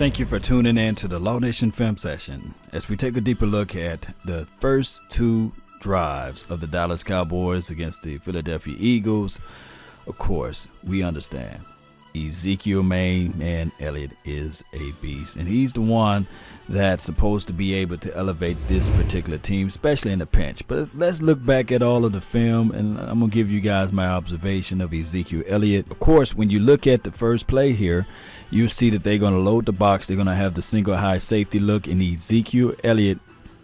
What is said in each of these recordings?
Thank you for tuning in to the Law Nation Film Session as we take a deeper look at the first two drives of the Dallas Cowboys against the Philadelphia Eagles. Of course, we understand Ezekiel man Elliott is a beast, and he's the one that's supposed to be able to elevate this particular team, especially in the pinch. But let's look back at all of the film, and I'm going to give you guys my observation of Ezekiel Elliott. Of course, when you look at the first play here, you see that they're going to load the box. They're going to have the single high safety look, and Ezekiel Elliott,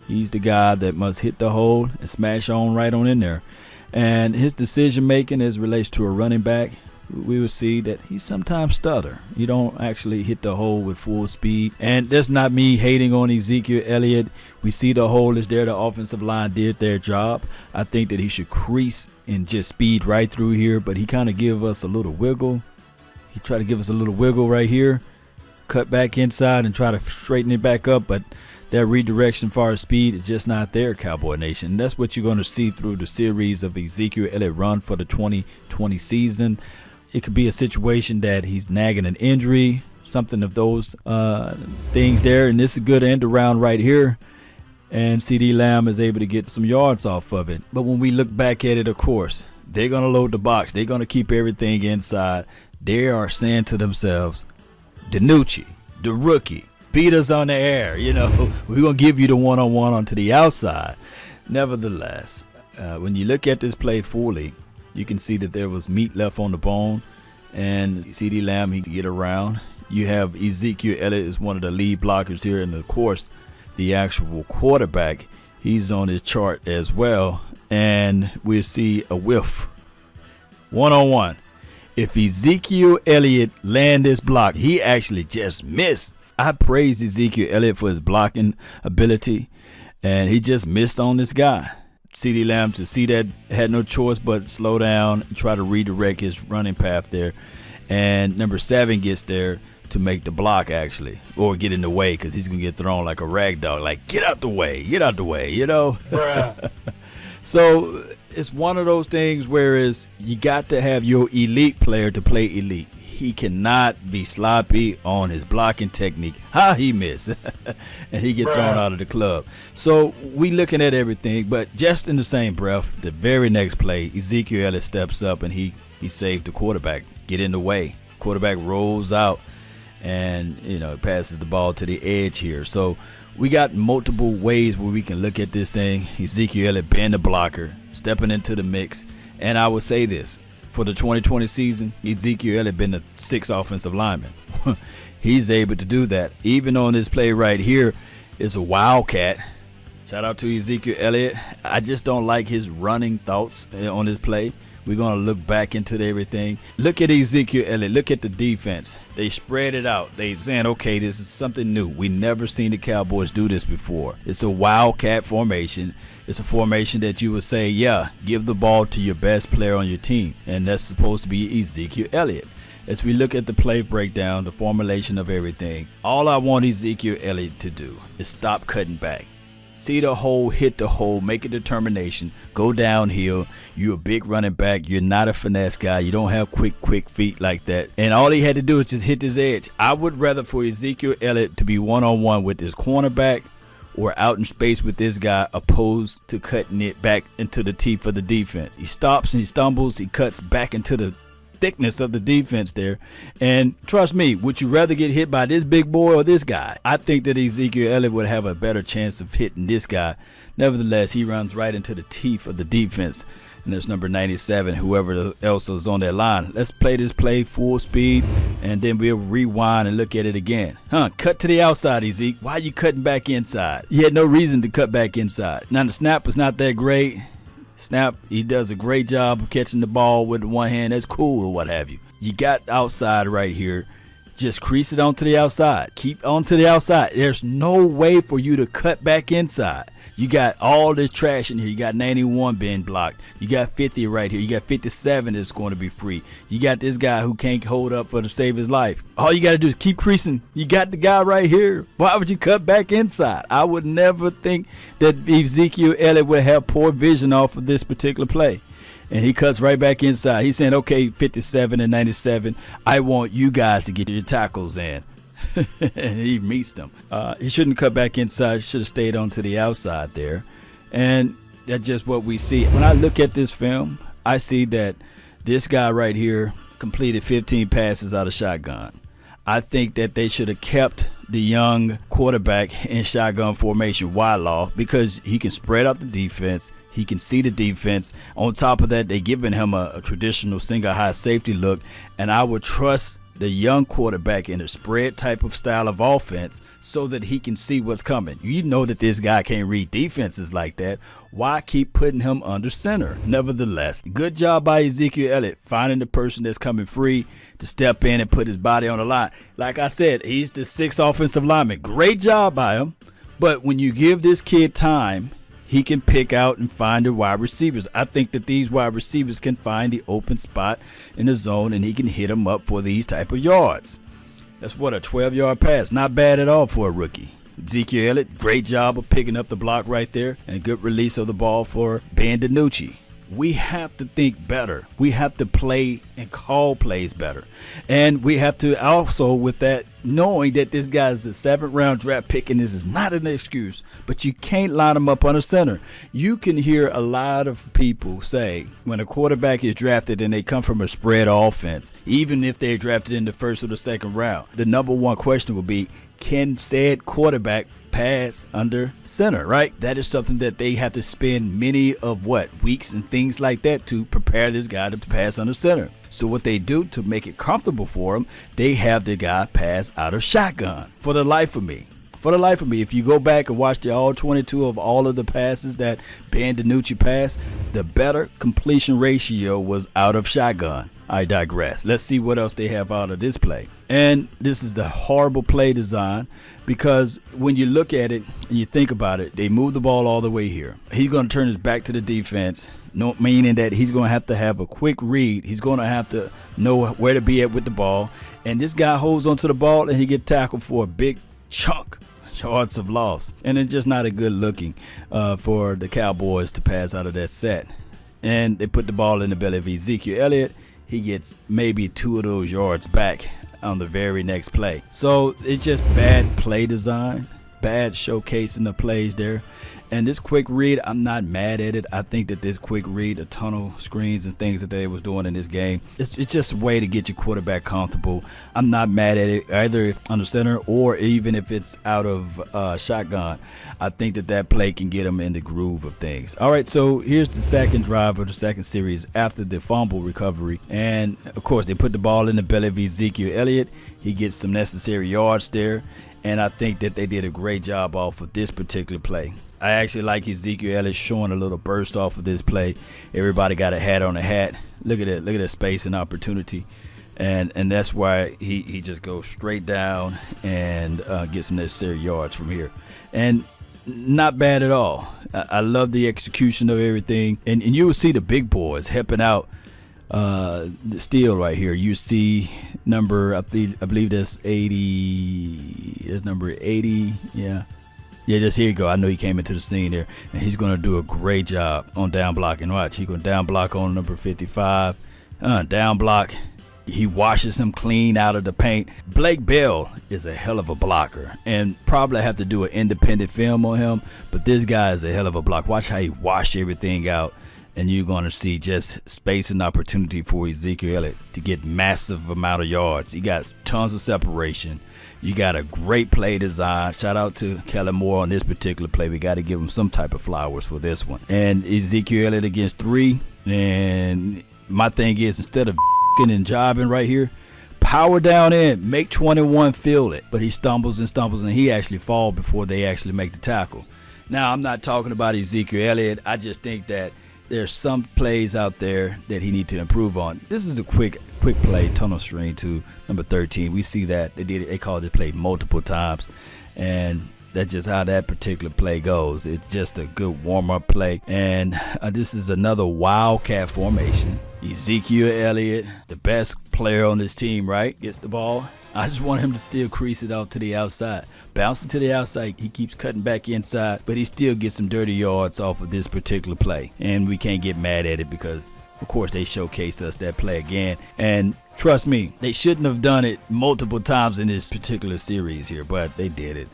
he's the guy that must hit the hole and smash on right on in there. And his decision making as relates to a running back, we will see that he sometimes stutter. You don't actually hit the hole with full speed. And that's not me hating on Ezekiel Elliott. We see the hole is there. The offensive line did their job. I think that he should crease and just speed right through here, but he kind of give us a little wiggle. He tried to give us a little wiggle right here, cut back inside and try to straighten it back up, but that redirection far as speed is just not there, Cowboy Nation. And that's what you're going to see through the series of Ezekiel Elliott run for the 2020 season. It could be a situation that he's nagging an injury, something of those things there. And this is a good end around right here. And CeeDee Lamb is able to get some yards off of it. But when we look back at it, of course, they're going to load the box. They're going to keep everything inside. They are saying to themselves, DiNucci, the rookie, beat us on the air. You know, we're going to give you the one-on-one onto the outside. Nevertheless, when you look at this play fully, you can see that there was meat left on the bone, and CeeDee Lamb, he can get around. You have Ezekiel Elliott is one of the lead blockers here, and of course, the actual quarterback, he's on his chart as well, and we'll see a whiff. One-on-one. If Ezekiel Elliott land this block, he actually just missed. I praise Ezekiel Elliott for his blocking ability, and he just missed on this guy. CeeDee Lamb, to see that, had no choice but slow down and try to redirect his running path there. And number 7 gets there to make the block, actually, or get in the way, because he's going to get thrown like a rag doll. Like, get out the way, you know. So it's one of those things whereas you got to have your elite player to play elite. He cannot be sloppy on his blocking technique. How he missed. And he get thrown out of the club. So we looking at everything, but just in the same breath, the very next play, Ezekiel Elliott steps up and he saved the quarterback. Get in the way. Quarterback rolls out and, you know, passes the ball to the edge here. So we got multiple ways where we can look at this thing. Ezekiel Elliott being the blocker, stepping into the mix. And I would say this, for the 2020 season, Ezekiel Elliott been the 6th offensive lineman. He's able to do that. Even on this play right here is a Wildcat. Shout out to Ezekiel Elliott. I just don't like his running thoughts on this play. We're going to look back into everything. Look at Ezekiel Elliott. Look at the defense. They spread it out. They saying, okay, this is something new. We never seen the Cowboys do this before. It's a Wildcat formation. It's a formation that you would say, yeah, give the ball to your best player on your team. And that's supposed to be Ezekiel Elliott. As we look at the play breakdown, the formulation of everything, all I want Ezekiel Elliott to do is stop cutting back. See the hole, hit the hole, make a determination, go downhill. You're a big running back. You're not a finesse guy. You don't have quick feet like that. And all he had to do is just hit this edge. I would rather for Ezekiel Elliott to be one-on-one with his cornerback or out in space with this guy opposed to cutting it back into the teeth of the defense. He stops and he stumbles. He cuts back into the thickness of the defense there. And trust me, would you rather get hit by this big boy or this guy? I think that Ezekiel Elliott would have a better chance of hitting this guy. Nevertheless, he runs right into the teeth of the defense. And there's number 97, whoever else is on that line. Let's play this play full speed, and then we'll rewind and look at it again. Cut to the outside, Zeke. Why are you cutting back inside? You had no reason to cut back inside. Now, the snap was not that great. Snap, he does a great job of catching the ball with one hand. That's cool or what have you. You got outside right here. Just crease it onto the outside. Keep onto the outside. There's no way for you to cut back inside. You got all this trash in here. You got 91 being blocked. You got 50 right here. You got 57 that's going to be free. You got this guy who can't hold up to save his life. All you got to do is keep creasing. You got the guy right here. Why would you cut back inside? I would never think that Ezekiel Elliott would have poor vision off of this particular play. And he cuts right back inside. He's saying, okay, 57 and 97, I want you guys to get your tackles in. and he meets them. He shouldn't cut back inside. Should have stayed on to the outside there. And that's just what we see. When I look at this film, I see that this guy right here completed 15 passes out of shotgun. I think that they should have kept the young quarterback in shotgun formation wide law because he can spread out the defense. He can see the defense. On top of that, they're giving him a traditional single high safety look. And I would trust the young quarterback in a spread type of style of offense so that he can see what's coming. You know that this guy can't read defenses like that. Why keep putting him under center? Nevertheless, good job by Ezekiel Elliott finding the person that's coming free to step in and put his body on the line. Like I said, he's the 6th offensive lineman. Great job by him. But when you give this kid time, he can pick out and find the wide receivers. I think that these wide receivers can find the open spot in the zone, and he can hit them up for these type of yards. That's what, a 12-yard pass. Not bad at all for a rookie. Ezekiel Elliott, great job of picking up the block right there, and good release of the ball for DiNucci. We have to think better. We have to play and call plays better. And we have to also, with that, knowing that this guy is a 7th-round draft pick, and this is not an excuse, but you can't line him up on the center. You can hear a lot of people say when a quarterback is drafted and they come from a spread offense, even if they're drafted in the 1st or the 2nd round, the number one question will be, can said quarterback pass under center, right? That is something that they have to spend many of weeks and things like that to prepare this guy to pass under center. So what they do to make it comfortable for him, they have the guy pass out of shotgun. For the life of me, if you go back and watch the all 22 of all of the passes that DiNucci passed, the better completion ratio was out of shotgun. I digress. Let's see what else they have out of this play. And this is the horrible play design because when you look at it and you think about it, they move the ball all the way here. He's going to turn his back to the defense, meaning that he's going to have a quick read. He's going to have to know where to be at with the ball. And this guy holds onto the ball and he gets tackled for a big chunk. Yards of loss. And it's just not a good looking for the Cowboys to pass out of that set. And they put the ball in the belly of Ezekiel Elliott. He gets maybe 2 of those yards back on the very next play. So it's just bad play design, bad showcasing the plays there. And this quick read, I'm not mad at it. I think that this quick read, the tunnel screens and things that they was doing in this game, it's just a way to get your quarterback comfortable. I'm not mad at it either under center or even if it's out of shotgun. I think that play can get them in the groove of things. All right, so here's the second drive of the second series after the fumble recovery. And, of course, they put the ball in the belly of Ezekiel Elliott. He gets some necessary yards there. And I think that they did a great job off of this particular play. I actually like Ezekiel Elliott showing a little burst off of this play. Everybody got a hat on a hat. Look at it. Look at the space and opportunity. And that's why he just goes straight down and gets some necessary yards from here. And not bad at all. I love the execution of everything. And you will see the big boys helping out the steal right here. You see number, I believe that's 80. There's number 80. Yeah, just here you go. I know he came into the scene there, and he's going to do a great job on down blocking. Watch, he's going to down block on number 55. Down block. He washes him clean out of the paint. Blake Bell is a hell of a blocker, and probably have to do an independent film on him, but this guy is a hell of a block. Watch how he washed everything out. And you're going to see just space and opportunity for Ezekiel Elliott to get massive amount of yards. He got tons of separation. You got a great play design. Shout out to Kellen Moore on this particular play. We got to give him some type of flowers for this one. And Ezekiel Elliott against 3. And my thing is, instead of and jobbing right here, power down in, make 21 feel it. But he stumbles and he actually falls before they actually make the tackle. Now, I'm not talking about Ezekiel Elliott. I just think that there's some plays out there that he needs to improve on. This is a quick play, tunnel screen to number 13. We see that they called this play multiple times, and that's just how that particular play goes. It's just a good warm-up play, and this is another Wildcat formation. Ezekiel Elliott, the best player on this team, right, gets the ball. I just want him to still crease it out to the outside. Bouncing to the outside, he keeps cutting back inside, but he still gets some dirty yards off of this particular play. And we can't get mad at it because, of course, they showcased us that play again. And Trust me, they shouldn't have done it multiple times in this particular series here, but they did it.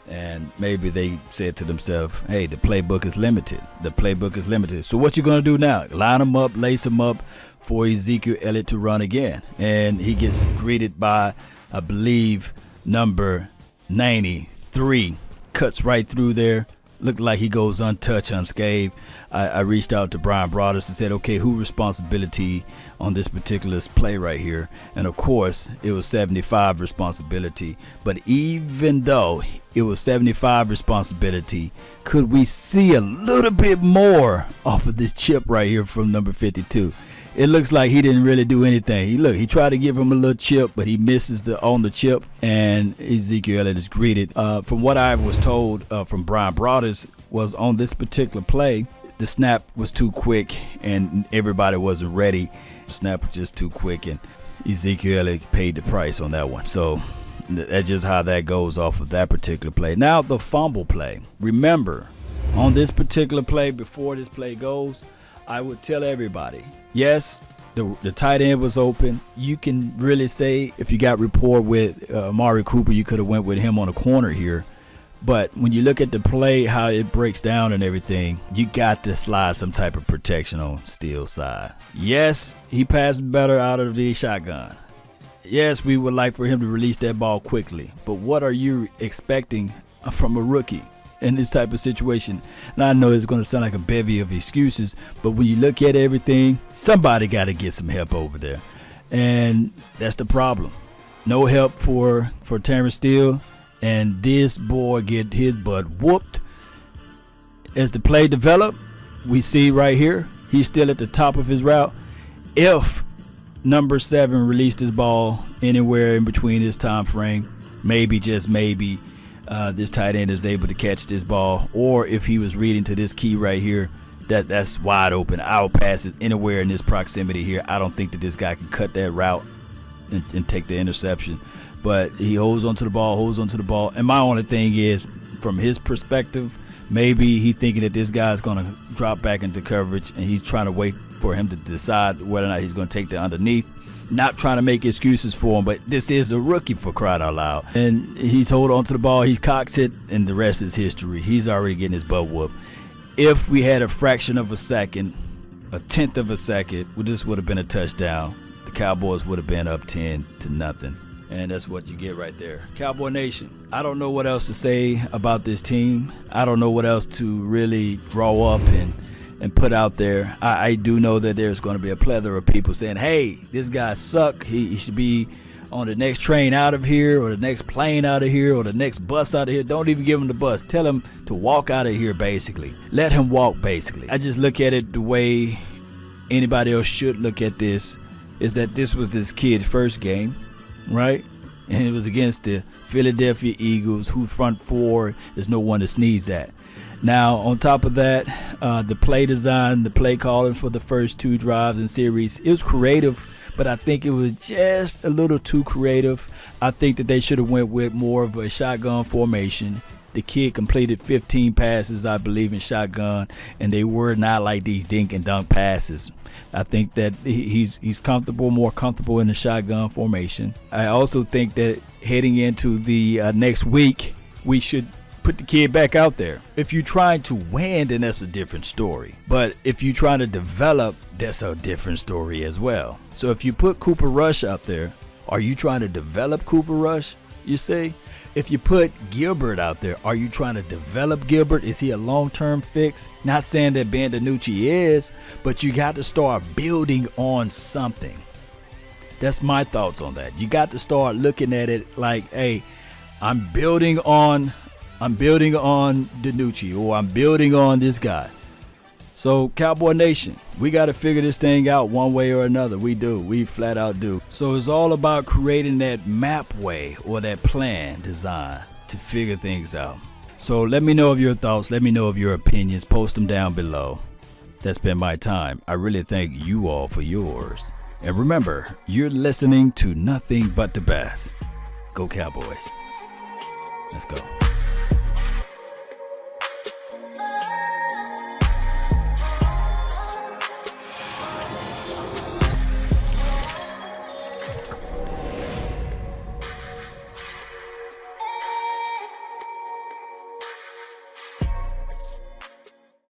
And maybe they said to themselves, hey, the playbook is limited. The playbook is limited. So what you going to do now? Line them up, lace them up for Ezekiel Elliott to run again. And he gets greeted by, I believe, number 93. Cuts right through there. Looked like he goes untouched, unscathed. I reached out to Brian Broaddus and said, okay, who responsibility on this particular play right here? And of course, it was 75 responsibility. But even though it was 75 responsibility, could we see a little bit more off of this chip right here from number 52? It looks like he didn't really do anything. He tried to give him a little chip, but he misses on the chip, and Ezekiel Elliott is greeted. From what I was told from Brian Broaddus, was on this particular play, the snap was too quick, and everybody wasn't ready. The snap was just too quick, and Ezekiel Elliott paid the price on that one. So that's just how that goes off of that particular play. Now the fumble play. Remember, on this particular play, before this play goes, I would tell everybody, yes, the tight end was open. You can really say if you got rapport with Amari Cooper, you could have went with him on a corner here. But when you look at the play, how it breaks down and everything, you got to slide some type of protection on Steele's side. Yes, he passed better out of the shotgun. Yes, we would like for him to release that ball quickly. But what are you expecting from a rookie in this type of situation? Now, I know it's going to sound like a bevy of excuses, but when you look at everything, somebody got to get some help over there. And that's the problem. No help for Terrence Steele. And this boy get his butt whooped. As the play developed, we see right here, he's still at the top of his route. If number 7 released his ball anywhere in between his time frame, maybe, just maybe, this tight end is able to catch this ball. Or if he was reading to this key right here, that's wide open. I'll pass it anywhere in this proximity here. I don't think that this guy can cut that route and take the interception. But he holds onto the ball, And my only thing is, from his perspective, maybe he thinking that this guy's going to drop back into coverage, and he's trying to wait for him to decide whether or not he's going to take the underneath. Not trying to make excuses for him, but this is a rookie, for crying out loud. And he's holding onto the ball, he cocks it, and the rest is history. He's already getting his butt whooped. If we had a fraction of a second, a tenth of a second, well, this would have been a touchdown. The Cowboys would have been up 10-0. And that's what you get right there. Cowboy Nation, I don't know what else to say about this team. I don't know what else to really draw up and put out there. I do know that there's going to be a plethora of people saying, hey, this guy suck. He should be on the next train out of here, or the next plane out of here, or the next bus out of here. Don't even give him the bus. Tell him to walk out of here, basically. Let him walk, basically. I just look at it the way anybody else should look at this, is that this was this kid's first game. Right? And it was against the Philadelphia Eagles, who front four is no one to sneeze at. Now, on top of that, the play design, the play calling for the first 2 drives in series, it was creative, but I think it was just a little too creative. I think that they should have went with more of a shotgun formation. The kid completed 15 passes, I believe, in shotgun, and they were not like these dink and dunk passes. I think that he's more comfortable in the shotgun formation. I also think that heading into the next week, we should put the kid back out there. If you're trying to win, then that's a different story. But if you're trying to develop, that's a different story as well. So if you put Cooper Rush out there, are you trying to develop Cooper Rush, you see? If you put Gilbert out there, are you trying to develop Gilbert? Is he a long-term fix? Not saying that Ben DiNucci is, but you got to start building on something. That's my thoughts on that. You got to start looking at it like, hey, I'm building on DiNucci, or I'm building on this guy. So, Cowboy Nation, we got to figure this thing out one way or another. We do. We flat out do. So, it's all about creating that map way, or that plan design to figure things out. So, let me know of your thoughts. Let me know of your opinions. Post them down below. That's been my time. I really thank you all for yours. And remember, you're listening to nothing but the best. Go Cowboys. Let's go.